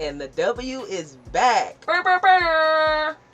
And the W is back.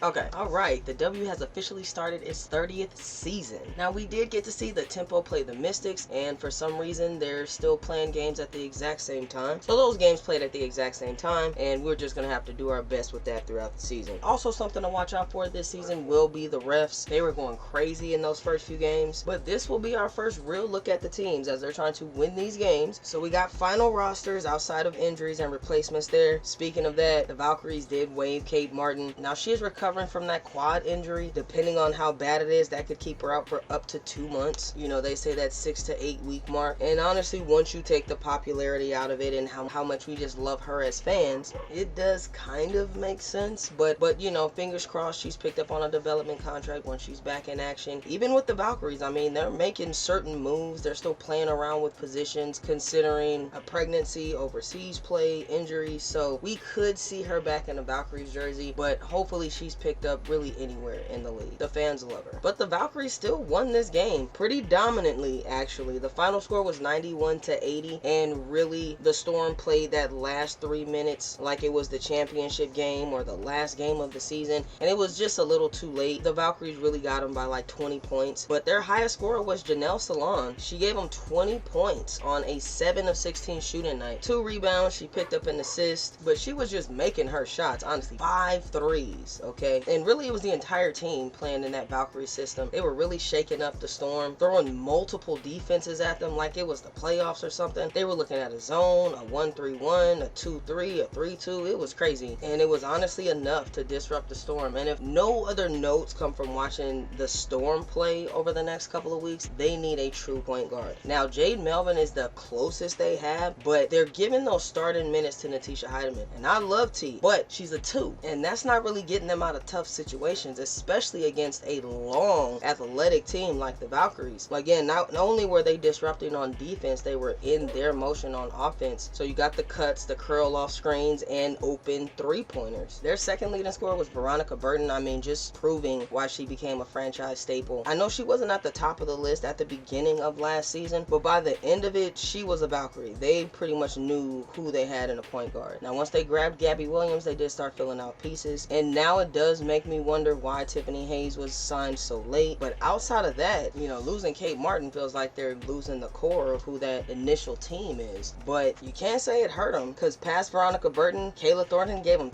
Okay, alright, the W has officially started its 30th season. Now, we did get to see the Tempo play the Mystics, and for some reason, they're still playing games at the exact same time. So those games played at the exact same time, and we're just going to have to do our best with that throughout the season. Also, something to watch out for this season will be the refs. They were going crazy in those first few games, but this will be our first real look at the teams as they're trying to win these games. So we got final rosters outside of injuries and replacements there. Speaking of that, the Valkyries did waive Kate Martin. Now, she is recovering from that quad injury. Depending on how bad it is, that could keep her out for up to 2 months. You know, they say that 6 to 8 week mark. And honestly, once you take the popularity out of it and how much we just love her as fans, it does kind of make sense. But you know, fingers crossed she's picked up on a development contract when she's back in action. Even with the Valkyries, I mean, they're making certain moves. They're still playing around with positions, considering a pregnancy, overseas play, injuries. So we could see her back in a Valkyries jersey, but hopefully she's picked up really anywhere in the league. The fans love her. But the Valkyries still won this game pretty dominantly, actually. The final score was 91 to 80, and really the Storm played that last 3 minutes like it was the championship game or the last game of the season, and it was just a little too late. The Valkyries really got them by like 20 points, but their highest scorer was Janelle Salon. She gave them 20 points on a 7 of 16 shooting night. 2 rebounds, she picked up an assist, but she was just making her shots, honestly. 5 threes, okay? And really, it was the entire team playing in that Valkyrie system. They were really shaking up the Storm, throwing multiple defenses at them like it was the playoffs or something. They were looking at a zone, a 1-3-1, a 2-3, a 3-2. It was crazy. And it was honestly enough to disrupt the Storm. And if no other notes come from watching the Storm play over the next couple of weeks, they need a true point guard. Now, Jade Melvin is the closest they have, but they're giving those starting minutes to Natisha Heidemann. And I love T, but she's a 2. And that's not really getting them out of tough situations, especially against a long athletic team like the Valkyries. Again, not only were they disrupting on defense, they were in their motion on offense. So you got the cuts, the curl off screens, and open 3-pointers. Their second leading scorer was Veronica Burton. I mean, just proving why she became a franchise staple. I know she wasn't at the top of the list at the beginning of last season, but by the end of it, she was a Valkyrie. They pretty much knew who they had in a point guard. Now, once they grabbed Gabby Williams, they did start filling out pieces, and now it does make me wonder why Tiffany Hayes was signed so late. But outside of that, you know, losing Kate Martin feels like they're losing the core of who that initial team is. But you can't say it hurt them, because past Veronica Burton, Kayla Thornton gave them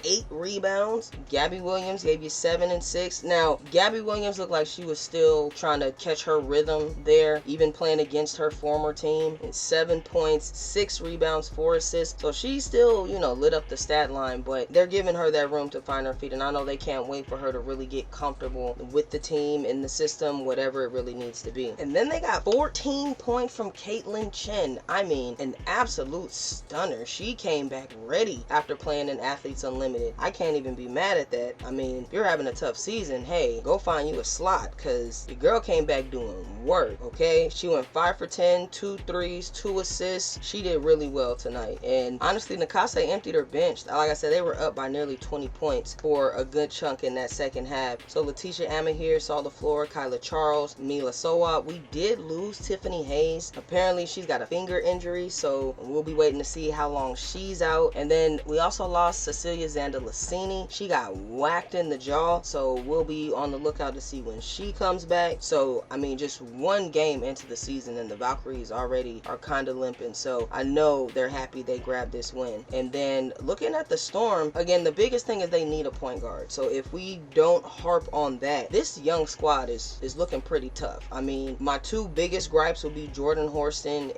8 rebounds. Gabby Williams gave you 7 and 6. Now, Gabby Williams looked like she was still trying to catch her rhythm there, even playing against her former team. And 7 points, 6 rebounds, 4 assists. So she's still, you know, lit up the stat line, but they're giving her that room to find her feet. And I know they can't wait for her to really get comfortable with the team, in the system, whatever it really needs to be. And then they got 14 points from Caitlin Chen. I mean, an absolute stunner. She came back ready after playing in Athletes Unlimited. I can't even be mad at that. I mean, if you're having a tough season, hey, go find you a slot, because the girl came back doing work, okay? She went 5 for 10, 2 threes, 2 assists. She did really well tonight. And honestly, Nakase emptied her bench. Like I said, they were up by nearly 20 points for a good chunk in that second half. So Letitia Amahir saw the floor, Kyla Charles, Mila Sowa. We did lose Tiffany Hayes. Apparently she's got a finger injury, so we'll be waiting to see how long she's out. And then we also lost Cecilia Zandalicini. She got whacked in the jaw, so we'll be on the lookout to see when she comes back. So I mean, just one game into the season and the Valkyries already are kind of limping, so I know they're happy they grabbed this win. And then looking at the Storm, again, the biggest thing is they need a point guard. So if we don't harp on that, this young squad is looking pretty tough. I mean, my 2 biggest gripes will be Jordan Horston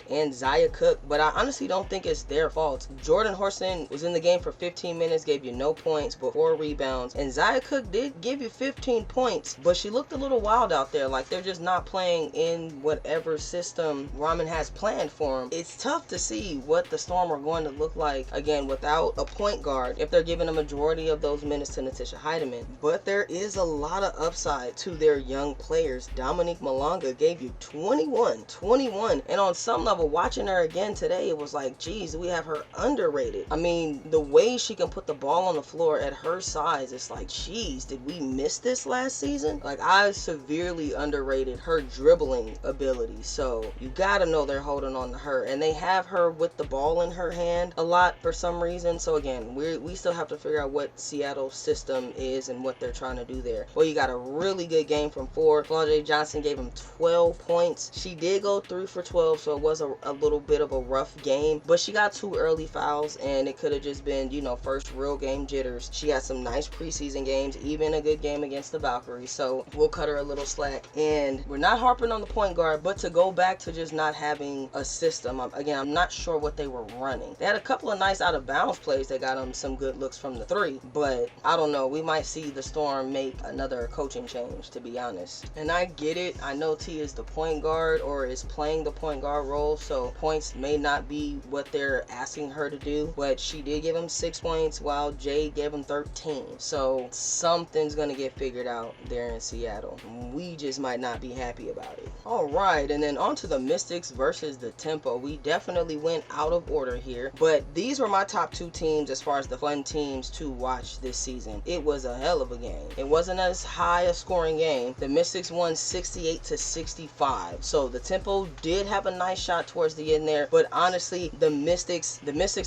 and Zaya Cook, but I honestly don't think it's their fault. Jordan Horston was in the game for 15 minutes, gave you no points but 4 rebounds, and Zaya Cook did give you 15 points, but she looked a little wild out there, like they're just not playing in whatever system Ramen has planned for them. It's tough to see what the Storm are going to look like, again, without a point guard, if they're giving a majority of those those minutes to Natisha Heidemann. But there is a lot of upside to their young players. Dominique Malonga gave you 21. And on some level, watching her again today, it was like, geez, we have her underrated. I mean, the way she can put the ball on the floor at her size, it's like, geez, did we miss this last season? Like, I severely underrated her dribbling ability. So you gotta know they're holding on to her, and they have her with the ball in her hand a lot for some reason. So again, we still have to figure out what Seattle's system is and what they're trying to do there. Well, you got a really good game from 4. Flau'jae Johnson gave him 12 points. She did go 3 for 12, so it was a little bit of a rough game, but she got 2 early fouls, and it could have just been, you know, first real game jitters. She had some nice preseason games, even a good game against the Valkyries, so we'll cut her a little slack. And we're not harping on the point guard, but to go back to just not having a system, again, I'm not sure what they were running. They had a couple of nice out of bounds plays that got them some good looks from the 3, but I don't know, we might see the Storm make another coaching change, to be honest. And I get it, I know T is the point guard, or is playing the point guard role, so points may not be what they're asking her to do, but she did give him 6 points while Jay gave him 13. So something's gonna get figured out there in Seattle. We just might not be happy about it. Alright, and then on to the Mystics versus the Tempo. We definitely went out of order here, but these were my top 2 teams as far as the fun teams to watch this season. It was a hell of a game. It wasn't as high a scoring game. The Mystics won 68-65. So the Tempo did have a nice shot towards the end there, but honestly, the Mystics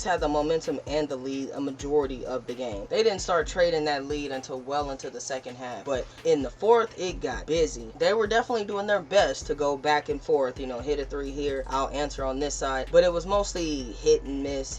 had the momentum and the lead a majority of the game. They didn't start trading that lead until well into the second half, but in the fourth, it got busy. They were definitely doing their best to go back and forth, you know, hit a 3 here, I'll answer on this side, but it was mostly hit and miss,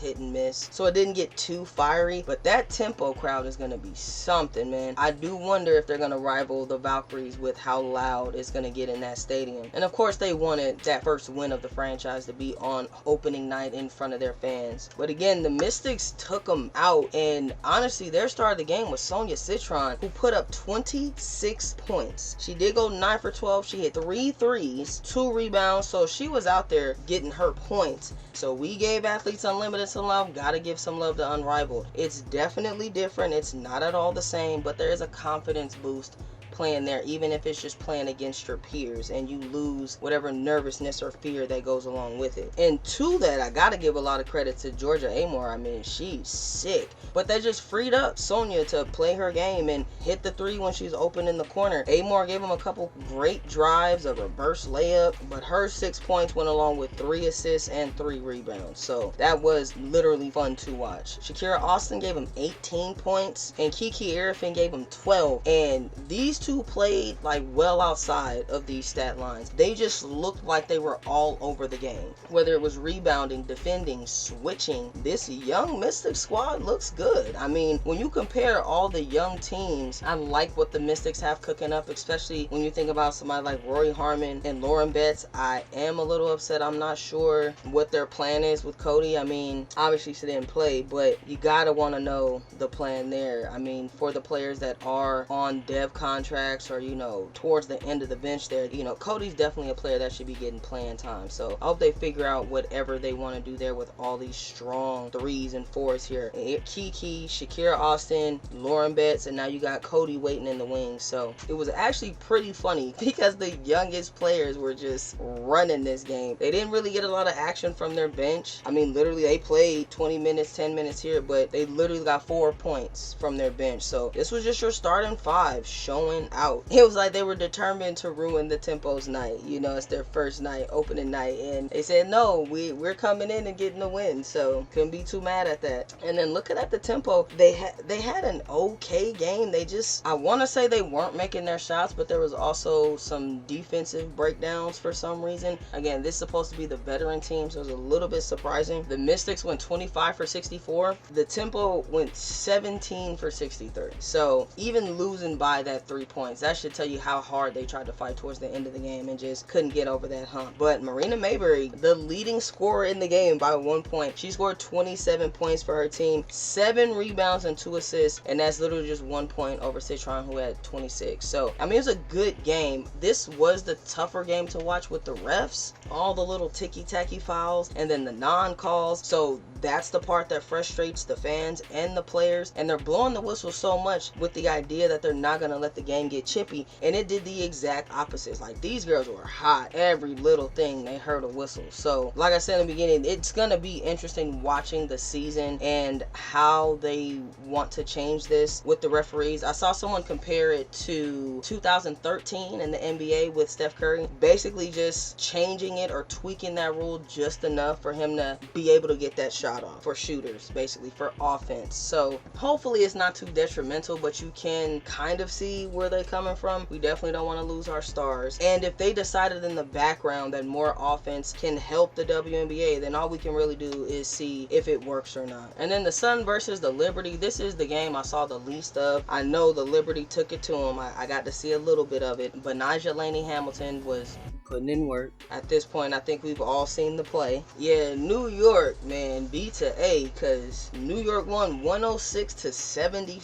so it didn't get too fiery. But that Tempo crowd is going to be something, man. I do wonder if they're going to rival the Valkyries with how loud it's going to get in that stadium. And of course, they wanted that first win of the franchise to be on opening night in front of their fans. But again, the Mystics took them out, and honestly, their star of the game was Sonia Citron, who put up 26 points. She did go 9 for 12. She hit 3 threes, 2 rebounds, so she was out there getting her points. So we gave Athletes Unlimited some love, gotta give some love to Unrivaled. It's definitely different, it's not at all the same, but there is a confidence boost playing there, even if it's just playing against your peers and you lose whatever nervousness or fear that goes along with it. And to that, I gotta give a lot of credit to Georgia Amore. I mean, she's sick, but that just freed up Sonia to play her game and hit the 3 when she's open in the corner. Amore gave him a couple great drives, a reverse layup, but her 6 points went along with 3 assists and 3 rebounds, so that was literally fun to watch. Shakira Austin gave him 18 points and Kiki Arifin gave him 12, and these two played like well outside of these stat lines. They just looked like they were all over the game, whether it was rebounding, defending, switching. This young Mystic squad looks good. I mean, when you compare all the young teams, I like what the Mystics have cooking up, especially when you think about somebody like Rory Harmon and Lauren Betts. I am a little upset. I'm not sure what their plan is with Cody. I mean, obviously she didn't play, but you gotta want to know the plan there. I mean, for the players that are on dev contracts or, you know, towards the end of the bench there, you know, Cody's definitely a player that should be getting playing time. So I hope they figure out whatever they want to do there with all these strong 3s and 4s here. Kiki, Shakira Austin, Lauren Betts, and now you got Cody waiting in the wings. So it was actually pretty funny because the youngest players were just running this game. They didn't really get a lot of action from their bench. I mean, literally they played 20 minutes, 10 minutes here, but they literally got 4 points from their bench. So this was just your starting 5 showing out. It was like they were determined to ruin the Tempo's night. You know, it's their first night, opening night, and they said, no, we're coming in and getting the win. So couldn't be too mad at that. And then looking at the Tempo, they had an okay game. They just, I want to say they weren't making their shots, but there was also some defensive breakdowns for some reason. Again, this is supposed to be the veteran team, so it was a little bit surprising. The Mystics went 25 for 64. The Tempo went 17 for 63. So even losing by that 3 points, that should tell you how hard they tried to fight towards the end of the game and just couldn't get over that hump. But Marina Mayberry, the leading scorer in the game by 1 point, she scored 27 points for her team, 7 rebounds and 2 assists, and that's literally just 1 point over Citron, who had 26. So I mean, it was a good game. This was the tougher game to watch with the refs, all the little ticky-tacky fouls and then the non-calls. So that's the part that frustrates the fans and the players, and they're blowing the whistle so much with the idea that they're not going to let the game get chippy, and it did the exact opposite. Like, these girls were hot. Every little thing they heard a whistle. So like I said in the beginning, it's going to be interesting watching the season and how they want to change this with the referees. I saw someone compare it to 2013 in the NBA with Steph Curry, basically just changing it or tweaking that rule just enough for him to be able to get that shot off for shooters, basically for offense. So hopefully it's not too detrimental, but you can kind of see where they're coming from. We definitely don't want to lose our stars, and if they decided in the background that more offense can help the WNBA, then all we can really do is see if it works or not. And then the Sun versus the Liberty, this is the game I saw the least of. I know the Liberty took it to them. I got to see a little bit of it, but Nyjah Laney Hamilton was putting in work. At this point, I think we've all seen the play. Yeah, New York, man, B to A, because New York won 106-75.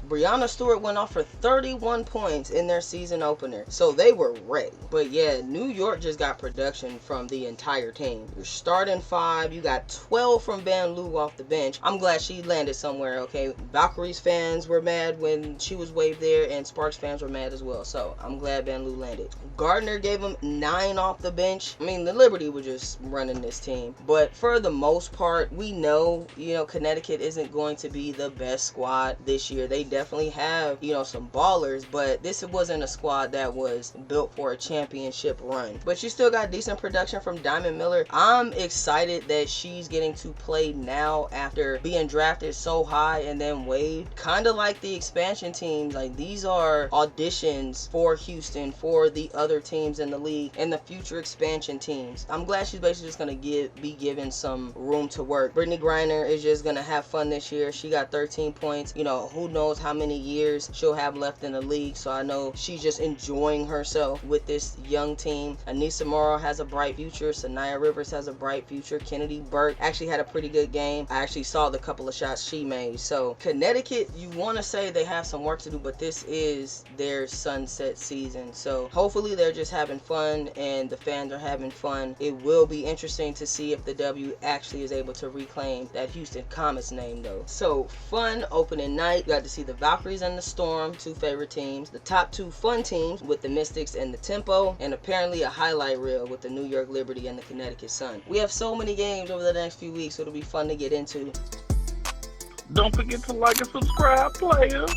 Breanna Stewart went off for 31 points in their season opener, so they were ready. But yeah, New York just got production from the entire team. You're starting 5, you got 12 from Van Loo off the bench. I'm glad she landed somewhere, okay? Valkyries fans were mad when she was waived there, and Sparks fans were mad as well, so I'm glad Van Loo landed. Gardner gave them 9 off the bench. I mean, the Liberty were just running this team, but for the most part, we know, Connecticut isn't going to be the best squad this year. They definitely have, some ballers, but this wasn't a squad that was built for a championship run. But you still got decent production from Diamond Miller. I'm excited that she's getting to play now after being drafted so high and then waived. Kind of like the expansion teams. Like, these are auditions for Houston, for the other teams in the league and the future expansion teams. I'm glad she's basically just going to be given some room to work. Brittany Griner is just going to have fun this year. She got 13 points. Who knows how many years she'll have left in the league, so I know she's just enjoying herself with this young team. Anissa Morrow has a bright future. Sanaya Rivers has a bright future. Kennedy Burke actually had a pretty good game. I actually saw the couple of shots she made. So Connecticut, you want to say they have some work to do, but this is their sunset season. So hopefully they're just having fun and the fans are having fun. It will be interesting to see if the W actually is able to reclaim that Houston Comets name though. So fun opening night. You got to see the Valkyries and the Storm, 2 favorite teams. The top 2 fun teams with the Mystics and the Tempo, and apparently a highlight reel with the New York Liberty and the Connecticut Sun. We have so many games over the next few weeks, so it'll be fun to get into. Don't forget to like and subscribe, players.